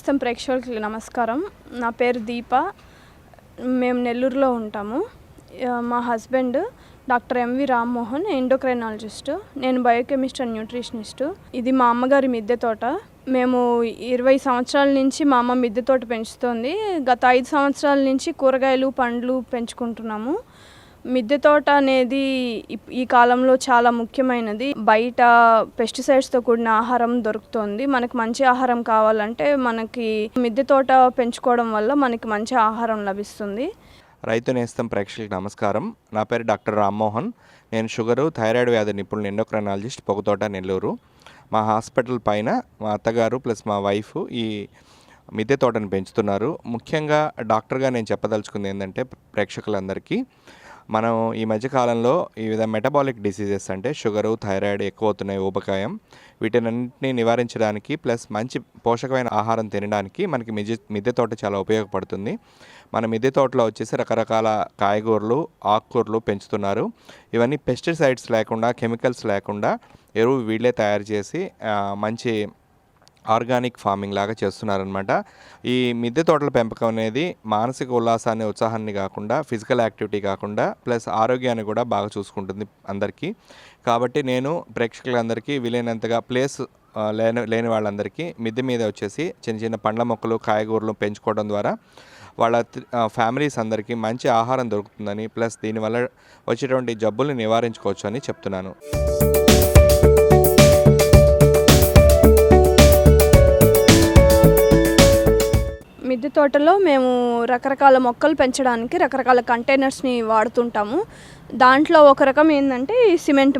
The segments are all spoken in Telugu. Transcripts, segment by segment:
రైతునేస్తం ప్రేక్షకులకి నమస్కారం. నా పేరు దీప. మేము నెల్లూరులో ఉంటాము. మా husband doctor M V Rammohan, endocrinologist. నేను బయోకెమిస్ట్ అండ్ న్యూట్రిషనిస్ట్. ఇది మా అమ్మగారి మిద్దె తోట. మేము 20 సంవత్సరాల నుంచి మా అమ్మ మిద్దె తోట పెంచుతోంది. గత 5 సంవత్సరాల నుంచి కూరగాయలు పండ్లు పెంచుకుంటున్నాము. మిద్దె తోట అనేది ఈ కాలంలో చాలా ముఖ్యమైనది. బయట పెస్టిసైడ్స్తో కూడిన ఆహారం దొరుకుతుంది. మనకు మంచి ఆహారం కావాలంటే మనకి మిద్దె తోట పెంచుకోవడం వల్ల మనకి మంచి ఆహారం లభిస్తుంది. రైతునేస్తం ప్రేక్షకులకు నమస్కారం. నా పేరు డాక్టర్ రామ్మోహన్. నేను షుగరు, థైరాయిడ్ వ్యాధి నిపుణులు, ఎండోక్రైనాలజిస్ట్, పొగతోట, నెల్లూరు. మా హాస్పిటల్ పైన మా అత్తగారు ప్లస్ మా వైఫ్ ఈ మిద్దె తోటను పెంచుతున్నారు. ముఖ్యంగా డాక్టర్గా నేను చెప్పదలుచుకుంది ఏంటంటే ప్రేక్షకులందరికీ, మనం ఈ మధ్యకాలంలో ఈ విధంగా మెటబాలిక్ డిసీజెస్ అంటే షుగరు, థైరాయిడ్ ఎక్కువ అవుతున్నాయి, ఊబకాయం, వీటినన్నింటినీ నివారించడానికి ప్లస్ మంచి పోషకమైన ఆహారం తినడానికి మనకి మిద్దె తోట చాలా ఉపయోగపడుతుంది. మన మిద్దె తోటలో వచ్చేసి రకరకాల కాయగూరలు, ఆకుకూరలు పెంచుతున్నారు. ఇవన్నీ పెస్టిసైడ్స్ లేకుండా, కెమికల్స్ లేకుండా ఎరువు వీళ్ళే తయారు చేసి మంచి ఆర్గానిక్ ఫార్మింగ్ లాగా చేస్తున్నారనమాట. ఈ మిద్దె తోటల పెంపకం అనేది మానసిక ఉల్లాసాన్ని, ఉత్సాహాన్ని కాకుండా, ఫిజికల్ యాక్టివిటీ కాకుండా ప్లస్ ఆరోగ్యాన్ని కూడా బాగా చూసుకుంటుంది అందరికీ. కాబట్టి నేను ప్రేక్షకులందరికీ వీలైనంతగా ప్లేస్ లేని వాళ్ళందరికీ మిద్దె మీద వచ్చేసి చిన్న చిన్న పండ్ల మొక్కలు, కాయగూరలు పెంచుకోవడం ద్వారా వాళ్ళ ఫ్యామిలీస్ అందరికీ మంచి ఆహారం దొరుకుతుందని, ప్లస్ దీనివల్ల వచ్చేటువంటి జబ్బుల్ని నివారించుకోవచ్చు అని చెప్తున్నాను. మిద్దె తోటలో మేము రకరకాల మొక్కలు పెంచడానికి రకరకాల కంటైనర్స్ని వాడుతుంటాము. దాంట్లో ఒక రకం ఏంటంటే సిమెంట్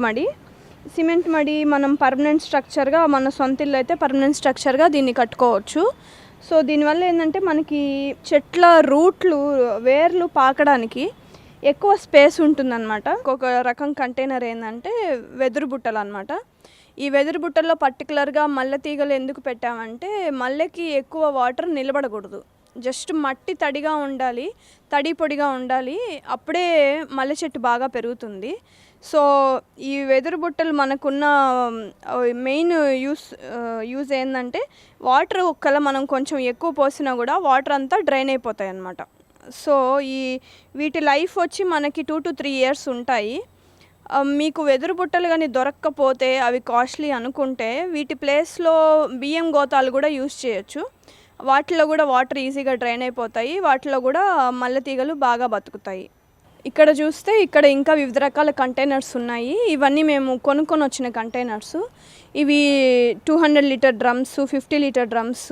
మడి మనం పర్మనెంట్ స్ట్రక్చర్గా, మన సొంత ఇల్లు అయితే పర్మనెంట్ స్ట్రక్చర్గా దీన్ని కట్టుకోవచ్చు. సో దీనివల్ల ఏంటంటే మనకి చెట్ల వేర్లు పాకడానికి ఎక్కువ స్పేస్ ఉంటుందన్నమాట. ఒక రకం కంటైనర్ ఏంటంటే వెదురు బుట్టలు అన్నమాట. ఈ వెదురు బుట్టల్లో పర్టికులర్గా మల్లె తీగలు ఎందుకు పెట్టామంటే, మల్లెకి ఎక్కువ వాటర్ నిలబడకూడదు, జస్ట్ మట్టి తడి పొడిగా ఉండాలి, అప్పుడే మల్లె చెట్టు బాగా పెరుగుతుంది. సో ఈ వెదురు బుట్టలు మనకున్న మెయిన్ యూజ్ ఏంటంటే, వాటర్ ఒక్కలా మనం కొంచెం ఎక్కువ పోసినా కూడా వాటర్ అంతా డ్రైన్ అయిపోతాయి అన్నమాట. సో వీటి లైఫ్ వచ్చి మనకి 2 to 3 years ఉంటాయి. మీకు వెదురు బుట్టలు కానీ దొరక్కపోతే, అవి కాస్ట్లీ అనుకుంటే, వీటి ప్లేస్లో బియ్యం గోతాలు కూడా యూజ్ చేయొచ్చు. వాటిలో కూడా వాటర్ ఈజీగా డ్రైన్ అయిపోతాయి, వాటిలో కూడా మల్లె తీగలు బాగా బతుకుతాయి. ఇక్కడ చూస్తే ఇంకా వివిధ రకాల కంటైనర్స్ ఉన్నాయి. ఇవన్నీ మేము కొనుక్కొని వచ్చిన కంటైనర్స్. ఇవి 200 లీటర్ డ్రమ్స్, 50 లీటర్ డ్రమ్స్,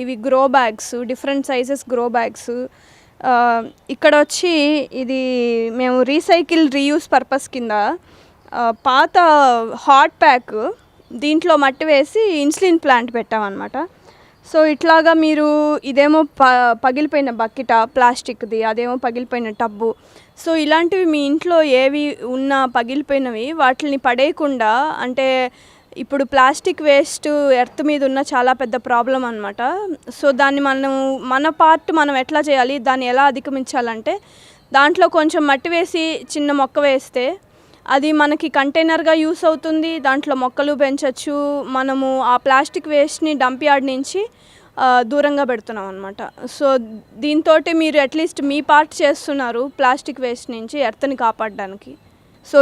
ఇవి grow bags, different sizes grow bags. ఇక్కడ వచ్చి ఇది మేము రీయూస్ పర్పస్ కింద పాత హాట్ ప్యాక్ దీంట్లో మట్టి వేసి ఇన్సులిన్ ప్లాంట్ పెట్టామన్నమాట. సో ఇట్లాగా మీరు ఇదేమో పగిలిపోయిన బకెట ప్లాస్టిక్ది, అదేమో పగిలిపోయిన టబ్బు. సో ఇలాంటివి మీ ఇంట్లో ఏవి ఉన్నా పగిలిపోయినవి వాటిని పడేయకుండా, అంటే ఇప్పుడు ప్లాస్టిక్ వేస్ట్ ఎర్త్ మీద ఉన్న చాలా పెద్ద ప్రాబ్లం అన్నమాట. సో దాన్ని మన పార్ట్ మనం ఎట్లా చేయాలి, దాన్ని ఎలా అధిగమించాలంటే, దాంట్లో కొంచెం మట్టి వేసి చిన్న మొక్క వేస్తే అది మనకి కంటైనర్గా యూస్ అవుతుంది, దాంట్లో మొక్కలు పెంచవచ్చు. మనము ఆ ప్లాస్టిక్ వేస్ట్ని డంప్ యార్డ్ నుంచి దూరంగా పెడుతున్నాం అన్నమాట. సో దీంతో మీరు అట్లీస్ట్ మీ పార్ట్ చేస్తున్నారు ప్లాస్టిక్ వేస్ట్ నుంచి ఎర్త్ని కాపాడడానికి. సో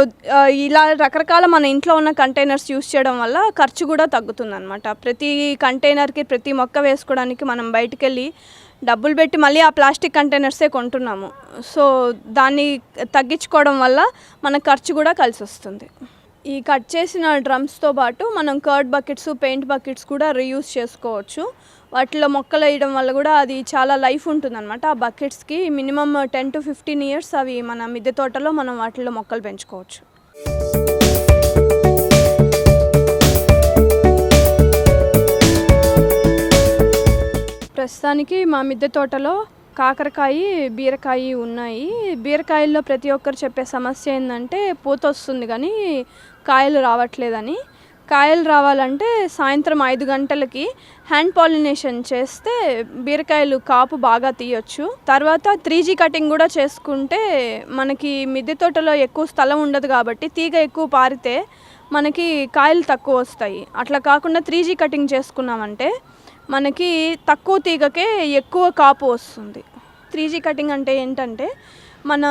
ఇలా రకరకాల మన ఇంట్లో ఉన్న కంటైనర్స్ యూస్ చేయడం వల్ల ఖర్చు కూడా తగ్గుతుందన్నమాట. ప్రతి కంటైనర్కి, ప్రతి మొక్క వేసుకోవడానికి మనం బయటికి వెళ్ళి డబ్బులు పెట్టి మళ్ళీ ఆ ప్లాస్టిక్ కంటైనర్సే కొంటున్నాము. సో దాన్ని తగ్గించుకోవడం వల్ల మన ఖర్చు కూడా కలిసి వస్తుంది. ఈ కట్ చేసిన డ్రమ్స్తో పాటు మనం కర్డ్ బకెట్స్, పెయింట్ బకెట్స్ కూడా రీయూస్ చేసుకోవచ్చు. వాటిలో మొక్కలు వేయడం వల్ల కూడా అది చాలా లైఫ్ ఉంటుందన్నమాట. ఆ బకెట్స్కి మినిమమ్ 10 to 15 years అవి మన మిద్దె తోటలో మనం వాటిలో మొక్కలు పెంచుకోవచ్చు. ప్రస్తుతానికి మా మిద్దె తోటలో కాకరకాయ, బీరకాయ ఉన్నాయి. బీరకాయల్లో ప్రతి ఒక్కరు చెప్పే సమస్య ఏంటంటే పూత వస్తుంది కానీ కాయలు రావట్లేదని. కాయలు రావాలంటే సాయంత్రం 5 గంటలకి హ్యాండ్ పాలినేషన్ చేస్తే బీరకాయలు కాపు బాగా తీయొచ్చు. తర్వాత 3G కటింగ్ కూడా చేసుకుంటే, మనకి మిద్దె తోటలో ఎక్కువ స్థలం ఉండదు కాబట్టి తీగ ఎక్కువ పారితే మనకి కాయలు తక్కువ వస్తాయి. అట్లా కాకుండా 3G కటింగ్ చేసుకున్నామంటే మనకి తక్కువ తీగకే ఎక్కువ కాపు వస్తుంది. 3G కటింగ్ అంటే ఏంటంటే మన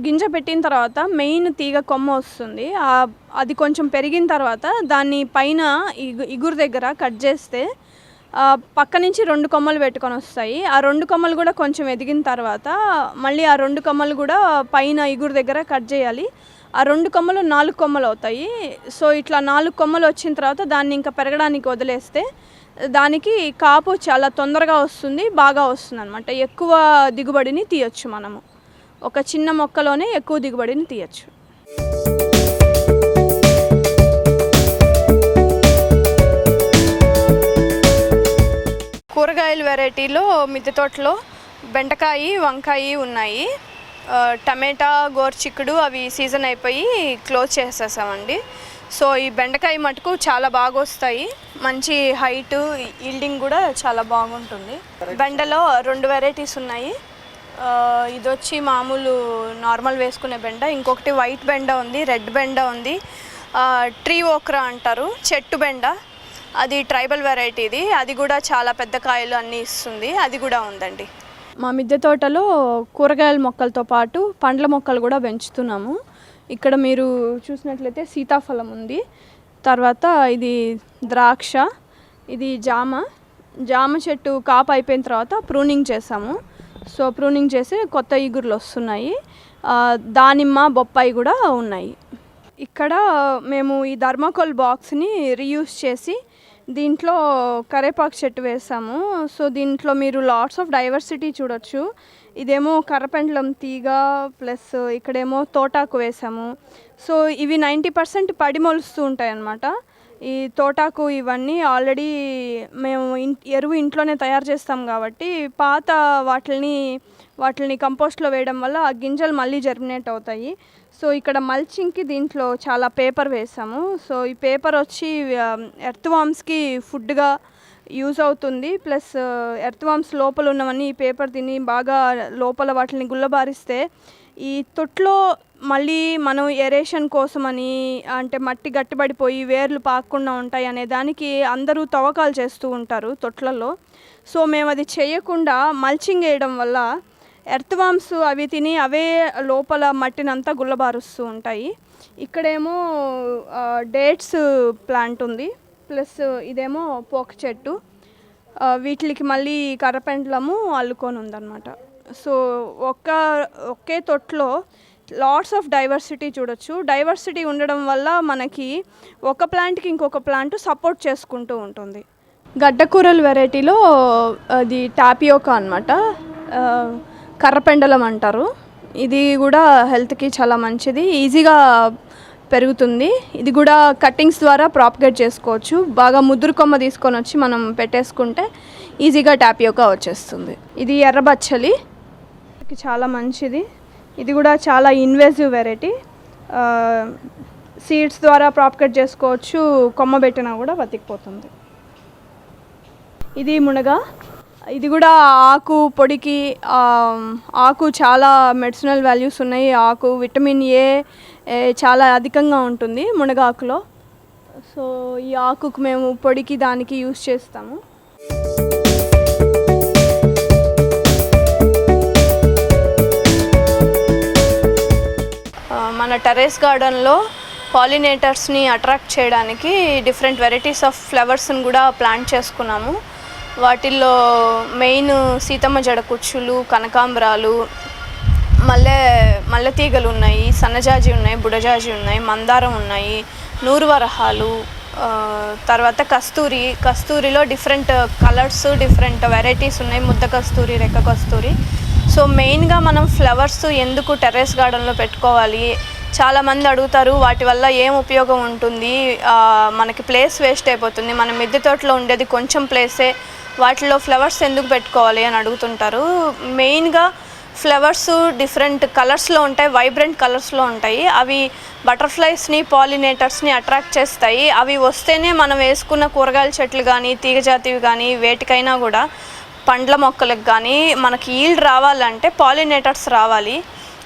గింజ పెట్టిన తర్వాత మెయిన్ తీగ కొమ్మ వస్తుంది. అది కొంచెం పెరిగిన తర్వాత దాన్ని పైన ఇగురు దగ్గర కట్ చేస్తే పక్క నుంచి 2 కొమ్మలు పెట్టుకొని వస్తాయి. ఆ 2 కొమ్మలు కూడా కొంచెం ఎదిగిన తర్వాత మళ్ళీ ఆ 2 కొమ్మలు కూడా పైన ఇగురు దగ్గర కట్ చేయాలి. ఆ 2 కొమ్మలు 4 కొమ్మలు అవుతాయి. సో ఇట్లా 4 కొమ్మలు వచ్చిన తర్వాత దాన్ని ఇంకా పెరగడానికి వదిలేస్తే దానికి కాపు చాలా తొందరగా వస్తుంది, బాగా వస్తుంది అనమాట. ఎక్కువ దిగుబడిని తీయచ్చు. మనము ఒక చిన్న మొక్కలోనే ఎక్కువ దిగుబడిని తీయచ్చు. కూరగాయల వెరైటీలో మిద్దె తోటలో బెండకాయ, వంకాయ ఉన్నాయి. టమాటా, గోరుచిక్కుడు అవి సీజన్ అయిపోయి క్లోజ్ చేసేసామండి. సో ఈ బెండకాయ మటుకు చాలా బాగా వస్తాయి. మంచి హైట్, ఈల్డింగ్ కూడా చాలా బాగుంటుంది. బెండలో 2 వెరైటీస్ ఉన్నాయి. ఇది వచ్చి మామూలు నార్మల్ వేసుకునే బెండ, ఇంకొకటి వైట్ బెండ ఉంది, రెడ్ బెండ ఉంది, ట్రీ ఓక్రా అంటారు, చెట్టు బెండ, అది ట్రైబల్ వెరైటీది. అది కూడా చాలా పెద్ద కాయలు అన్నీ ఇస్తుంది. అది కూడా ఉందండి. మా మిద్దె తోటలో కూరగాయల మొక్కలతో పాటు పండ్ల మొక్కలు కూడా పెంచుతున్నాము. ఇక్కడ మీరు చూసినట్లయితే సీతాఫలం ఉంది, తర్వాత ఇది ద్రాక్ష, ఇది జామ చెట్టు కాపు అయిపోయిన తర్వాత ప్రూనింగ్ చేసాము. సో ప్రూనింగ్ చేసి కొత్త ఇగుర్లు వస్తున్నాయి. దానిమ్మ, బొప్పాయి కూడా ఉన్నాయి. ఇక్కడ మేము ఈ థర్మాకోల్ బాక్స్ని రీయూజ్ చేసి దీంట్లో కరేపాకు చెట్టు వేసాము. సో దీంట్లో మీరు లాట్స్ ఆఫ్ డైవర్సిటీ చూడొచ్చు. ఇదేమో కర్రపెండలం తీగ, ప్లస్ ఇక్కడేమో తోటాకు వేసాము. సో ఇవి 90% పడి మొలుస్తూ ఉంటాయి అన్నమాట. ఈ తోటాకు ఇవన్నీ ఆల్రెడీ మేము ఎరువు ఇంట్లోనే తయారు చేస్తాం కాబట్టి పాత వాటిని కంపోస్ట్లో వేయడం వల్ల ఆ గింజలు మళ్ళీ జర్మినేట్ అవుతాయి. సో ఇక్కడ మల్చింగ్కి దీంట్లో చాలా పేపర్ వేసాము. సో ఈ పేపర్ వచ్చి ఎర్త్ వామ్స్కి ఫుడ్గా యూజ్ అవుతుంది. ప్లస్ ఎర్త్ వామ్స్ లోపల ఉన్నవన్నీ ఈ పేపర్ తిని బాగా లోపల వాటిని గుల్లబారిస్తే ఈ తొట్లో మళ్ళీ మనం ఎరేషన్ కోసమని, అంటే మట్టి గట్టిపడిపోయి వేర్లు పాకకుండా ఉంటాయి అనే దానికి అందరూ తవ్వకాలు చేస్తూ ఉంటారు తొట్లలో. సో మేము అది చేయకుండా మల్చింగ్ వేయడం వల్ల ఎర్త్ వామ్స్ అవి తిని అవే లోపల మట్టినంతా గుల్లబారుస్తూ ఉంటాయి. ఇక్కడేమో డేట్స్ ప్లాంట్ ఉంది, ప్లస్ ఇదేమో పోక చెట్టు. వీటికి మళ్ళీ కర్రపెండలము అల్లుకొని ఉందన్నమాట. సో ఒకే తొట్లో లాట్స్ ఆఫ్ డైవర్సిటీ చూడొచ్చు. డైవర్సిటీ ఉండడం వల్ల మనకి ఒక ప్లాంట్కి ఇంకొక ప్లాంట్ సపోర్ట్ చేసుకుంటూ ఉంటుంది. గడ్డకూరల వెరైటీలో అది టాపియోకా అన్నమాట, కర్రపెండలం అంటారు. ఇది కూడా హెల్త్కి చాలా మంచిది, ఈజీగా పెరుగుతుంది. ఇది కూడా కట్టింగ్స్ ద్వారా ప్రాపగేట్ చేసుకోవచ్చు. బాగా ముదురు కొమ్మ తీసుకొని వచ్చి మనం పెట్టేసుకుంటే ఈజీగా టాపియోకా వచ్చేస్తుంది. ఇది ఎర్రబచ్చలి, చాలా మంచిది. ఇది కూడా చాలా ఇన్వేజివ్ వెరైటీ. సీడ్స్ ద్వారా ప్రాపగేట్ చేసుకోవచ్చు, కొమ్మ పెట్టినా కూడా బతికిపోతుంది. ఇది మునగ, ఇది కూడా ఆకు పొడికి, ఆకు చాలా మెడిసినల్ వాల్యూస్ ఉన్నాయి. ఆకు విటమిన్ ఏ చాలా అధికంగా ఉంటుంది మునగాకులో. సో ఈ ఆకుకు మేము పొడికి దానికి యూస్ చేస్తాము. మన టెర్రస్ గార్డెన్లో పాలినేటర్స్ని అట్రాక్ట్ చేయడానికి డిఫరెంట్ వెరైటీస్ ఆఫ్ ఫ్లవర్స్ని కూడా ప్లాంట్ చేసుకున్నాము. వాటిల్లో మెయిన్ సీతమ్మ జడకుచ్చులు, కనకాంబరాలు, మల్లె తీగలు ఉన్నాయి, సన్నజాజి ఉన్నాయి, బుడజాజి ఉన్నాయి, మందారం ఉన్నాయి, నూరువరహాలు, తర్వాత కస్తూరిలో డిఫరెంట్ కలర్స్, డిఫరెంట్ వెరైటీస్ ఉన్నాయి, ముద్ద కస్తూరి, రెక్క కస్తూరి. సో మెయిన్గా మనం ఫ్లవర్స్ ఎందుకు టెర్రస్ గార్డెన్లో పెట్టుకోవాలి, చాలామంది అడుగుతారు వాటి వల్ల ఏం ఉపయోగం ఉంటుంది, మనకి ప్లేస్ వేస్ట్ అయిపోతుంది, మన మిద్దె తోటలో ఉండేది కొంచెం ప్లేసే, వాటిలో ఫ్లవర్స్ ఎందుకు పెట్టుకోవాలి అని అడుగుతుంటారు. మెయిన్గా ఫ్లవర్స్ డిఫరెంట్ కలర్స్లో ఉంటాయి, వైబ్రెంట్ కలర్స్లో ఉంటాయి. అవి బటర్ఫ్లైస్ని, పాలినేటర్స్ని అట్రాక్ట్ చేస్తాయి. అవి వస్తేనే మనం వేసుకున్న కూరగాయల చెట్లు కానీ, తీగజాతివి కానీ, వేటికైనా కూడా పండ్ల మొక్కలకు కానీ మనకి ఈల్డ్ రావాలంటే పాలినేటర్స్ రావాలి.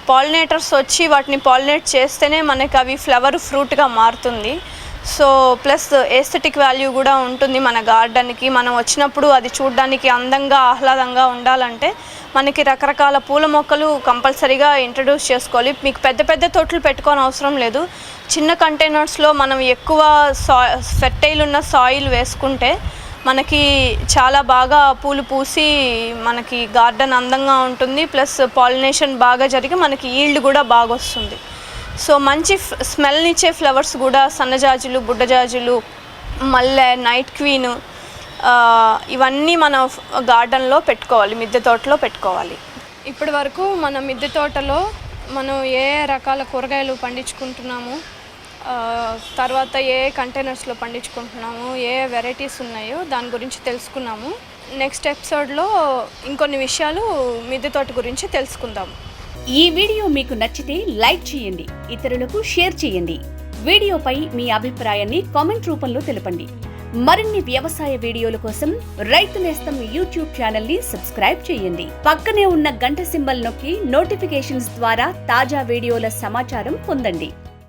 పాలినేటర్స్ వచ్చి వాటిని పాలినేట్ చేస్తేనే మనకి అవి ఫ్లవర్, ఫ్రూట్గా మారుతుంది. సో ప్లస్ ఎస్థెటిక్ వాల్యూ కూడా ఉంటుంది మన గార్డెన్కి. మనం వచ్చినప్పుడు అది చూడడానికి అందంగా ఆహ్లాదంగా ఉండాలంటే మనకి రకరకాల పూల మొక్కలు కంపల్సరీగా ఇంట్రడ్యూస్ చేసుకోవాలి. మీకు పెద్ద పెద్ద తోటలు పెట్టుకోని అవసరం లేదు. చిన్న కంటైనర్స్లో మనం ఎక్కువ ఫెర్టైల్ ఉన్న సాయిల్ వేసుకుంటే మనకి చాలా బాగా పూలు పూసి మనకి గార్డెన్ అందంగా ఉంటుంది. ప్లస్ పాలినేషన్ బాగా జరిగి మనకి ఈల్డ్ కూడా బాగా వస్తుంది. సో మంచి స్మెల్నిచ్చే ఫ్లవర్స్ కూడా సన్నజాజులు, బుడ్డజాజులు, మల్లె, నైట్ క్వీన్, ఇవన్నీ మన గార్డెన్లో పెట్టుకోవాలి, మిద్దె తోటలో పెట్టుకోవాలి. ఇప్పటి వరకు మన మిద్దె తోటలో మనం ఏ రకాల కూరగాయలు పండించుకుంటున్నాము, తర్వాత ఏ కంటైనర్స్లో పండించుకుంటున్నాము, ఏ వెరైటీస్ ఉన్నాయో దాని గురించి తెలుసుకున్నాము. నెక్స్ట్ ఎపిసోడ్లో ఇంకొన్ని విషయాలు మిద్దె తోట గురించి తెలుసుకుందాము. ఈ వీడియో మీకు నచ్చితే లైక్ చేయండి, ఇతరులకు షేర్ చేయండి. వీడియోపై మీ అభిప్రాయాన్ని కామెంట్ రూపంలో తెలపండి. మరిన్ని వ్యవసాయ వీడియోల కోసం రైతు నేస్తం యూట్యూబ్ ఛానల్ ని సబ్స్క్రైబ్ చేయండి. పక్కనే ఉన్న గంట సింబల్ నొక్కి నోటిఫికేషన్స్ ద్వారా తాజా వీడియోల సమాచారం పొందండి.